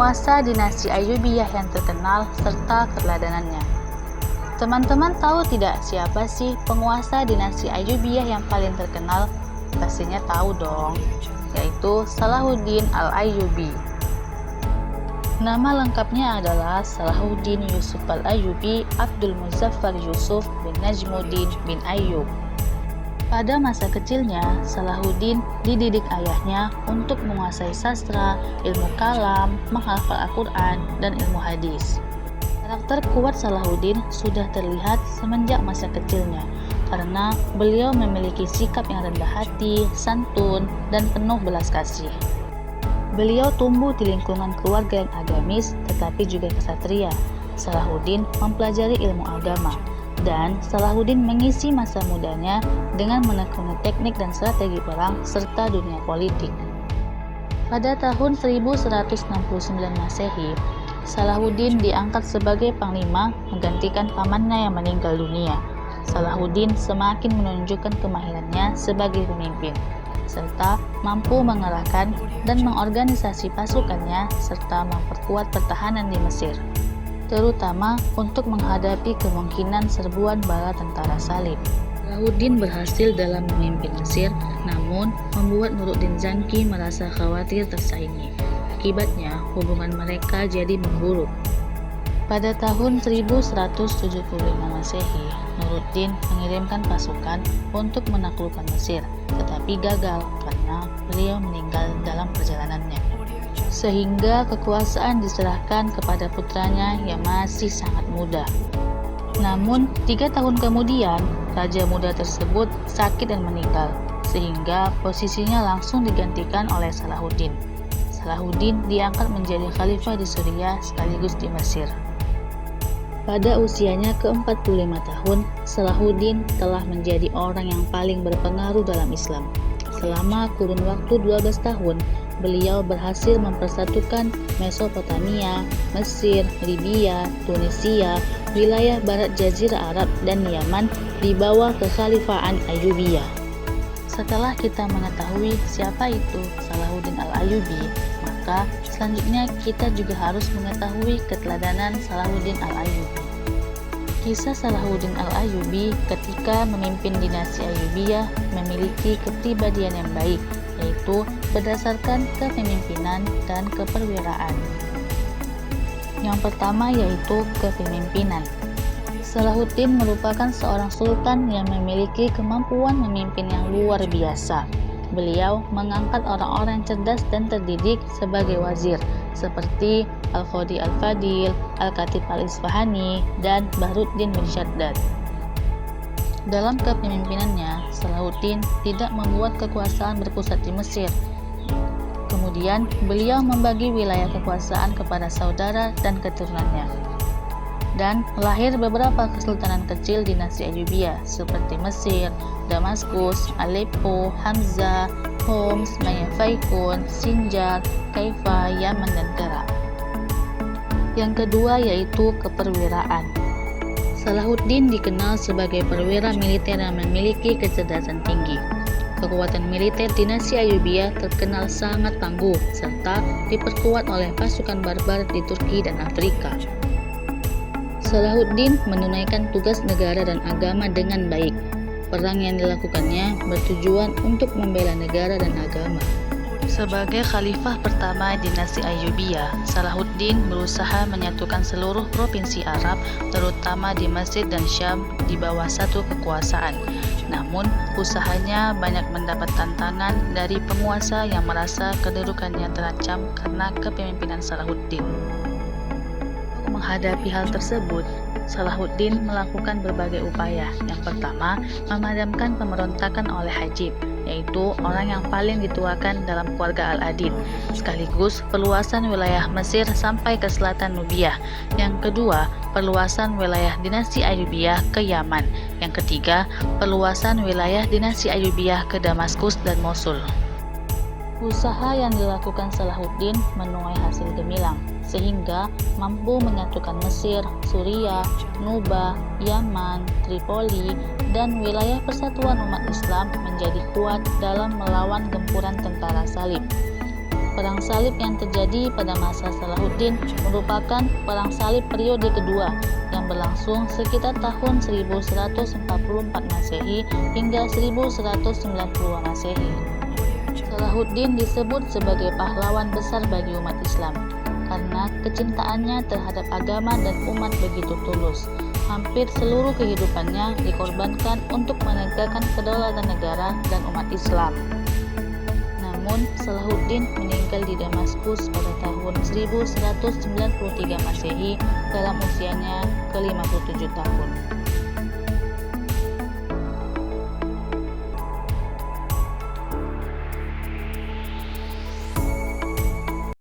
penguasa dinasti Ayyubiyah yang terkenal serta keteladanannya. Teman-teman tahu tidak siapa sih penguasa dinasti Ayyubiyah yang paling terkenal? Pastinya tahu dong, yaitu Salahuddin Al-Ayyubi. Nama lengkapnya adalah Salahuddin Yusuf Al-Ayyubi Abdul Muzaffar Yusuf bin Najmuddin bin Ayyub. Pada masa kecilnya, Salahuddin dididik ayahnya untuk menguasai sastra, ilmu kalam, menghafal Al-Quran, dan ilmu hadis. Karakter kuat Salahuddin sudah terlihat semenjak masa kecilnya, karena beliau memiliki sikap yang rendah hati, santun, dan penuh belas kasih. Beliau tumbuh di lingkungan keluarga yang agamis, tetapi juga ksatria. Salahuddin mempelajari ilmu agama, dan Salahuddin mengisi masa mudanya dengan menekuni teknik dan strategi perang serta dunia politik. Pada tahun 1169 Masehi, Salahuddin diangkat sebagai panglima menggantikan pamannya yang meninggal dunia. Salahuddin semakin menunjukkan kemahirannya sebagai pemimpin, serta mampu mengerahkan dan mengorganisasi pasukannya serta memperkuat pertahanan di Mesir, terutama untuk menghadapi kemungkinan serbuan bala tentara Salib. Salahuddin berhasil dalam memimpin Mesir, namun membuat Nuruddin Zanki merasa khawatir tersaingi. Akibatnya, hubungan mereka jadi memburuk. Pada tahun 1175 Masehi, Nuruddin mengirimkan pasukan untuk menaklukkan Mesir, tetapi gagal karena beliau meninggal dalam perjalanannya. Sehingga kekuasaan diserahkan kepada putranya yang masih sangat muda. Namun, 3 tahun kemudian, raja muda tersebut sakit dan meninggal, sehingga posisinya langsung digantikan oleh Salahuddin. Salahuddin diangkat menjadi khalifah di Suriah sekaligus di Mesir. Pada usianya ke-45 tahun, Salahuddin telah menjadi orang yang paling berpengaruh dalam Islam. Selama kurun waktu 12 tahun, beliau berhasil mempersatukan Mesopotamia, Mesir, Libya, Tunisia, wilayah barat Jazirah Arab, dan Yaman di bawah kekhalifahan Ayyubiyah. Setelah kita mengetahui siapa itu Salahuddin Al-Ayyubi, maka selanjutnya kita juga harus mengetahui keteladanan Salahuddin Al-Ayyubi. Kisah Salahuddin Al-Ayyubi ketika memimpin dinasti Ayyubiyah memiliki kepribadian yang baik, yaitu berdasarkan kepemimpinan dan keperwiraan. Yang pertama yaitu kepemimpinan. Salahuddin merupakan seorang sultan yang memiliki kemampuan memimpin yang luar biasa. Beliau mengangkat orang-orang cerdas dan terdidik sebagai wazir, seperti Al-Qadi Al-Fadil, Al-Khatib Al-Isfahani, dan Bahruddin bin Shaddad. Dalam kepemimpinannya, Salahuddin tidak membuat kekuasaan berpusat di Mesir. Kemudian, beliau membagi wilayah kekuasaan kepada saudara dan keturunannya. Dan lahir beberapa kesultanan kecil dinasti Ayyubiyah seperti Mesir, Damaskus, Aleppo, Hamzah, Homs, Mayafaikun, Sinjar, Kaifa, Yaman, dan Tera. Yang kedua yaitu keperwiraan. Salahuddin dikenal sebagai perwira militer yang memiliki kecerdasan tinggi. Kekuatan militer dinasti Ayyubiyah terkenal sangat tangguh serta diperkuat oleh pasukan barbar di Turki dan Afrika. Salahuddin menunaikan tugas negara dan agama dengan baik. Perang yang dilakukannya bertujuan untuk membela negara dan agama. Sebagai khalifah pertama dinasti Ayyubiyah, Salahuddin berusaha menyatukan seluruh provinsi Arab, terutama di Mesir dan Syam, di bawah satu kekuasaan. Namun, usahanya banyak mendapat tantangan dari penguasa yang merasa kedudukannya terancam karena kepemimpinan Salahuddin. Menghadapi hal tersebut, Salahuddin melakukan berbagai upaya. Yang pertama, memadamkan pemberontakan oleh Hajib, yaitu orang yang paling dituakan dalam keluarga Al-Adid, sekaligus perluasan wilayah Mesir sampai ke selatan Nubia. Yang kedua, perluasan wilayah dinasti Ayyubiyah ke Yaman. Yang ketiga, perluasan wilayah dinasti Ayyubiyah ke Damaskus dan Mosul. Usaha yang dilakukan Salahuddin menuai hasil gemilang, sehingga mampu menyatukan Mesir, Suriah, Nuba, Yaman, Tripoli, dan wilayah persatuan umat Islam menjadi kuat dalam melawan gempuran tentara Salib. Perang salib yang terjadi pada masa Salahuddin merupakan perang salib periode kedua yang berlangsung sekitar tahun 1144 Masehi hingga 1190 Masehi. Salahuddin disebut sebagai pahlawan besar bagi umat Islam karena kecintaannya terhadap agama dan umat begitu tulus. Hampir seluruh kehidupannya dikorbankan untuk menegakkan kedaulatan negara dan umat Islam. Namun, Salahuddin meninggal di Damaskus pada tahun 1193 Masehi dalam usianya ke-57 tahun.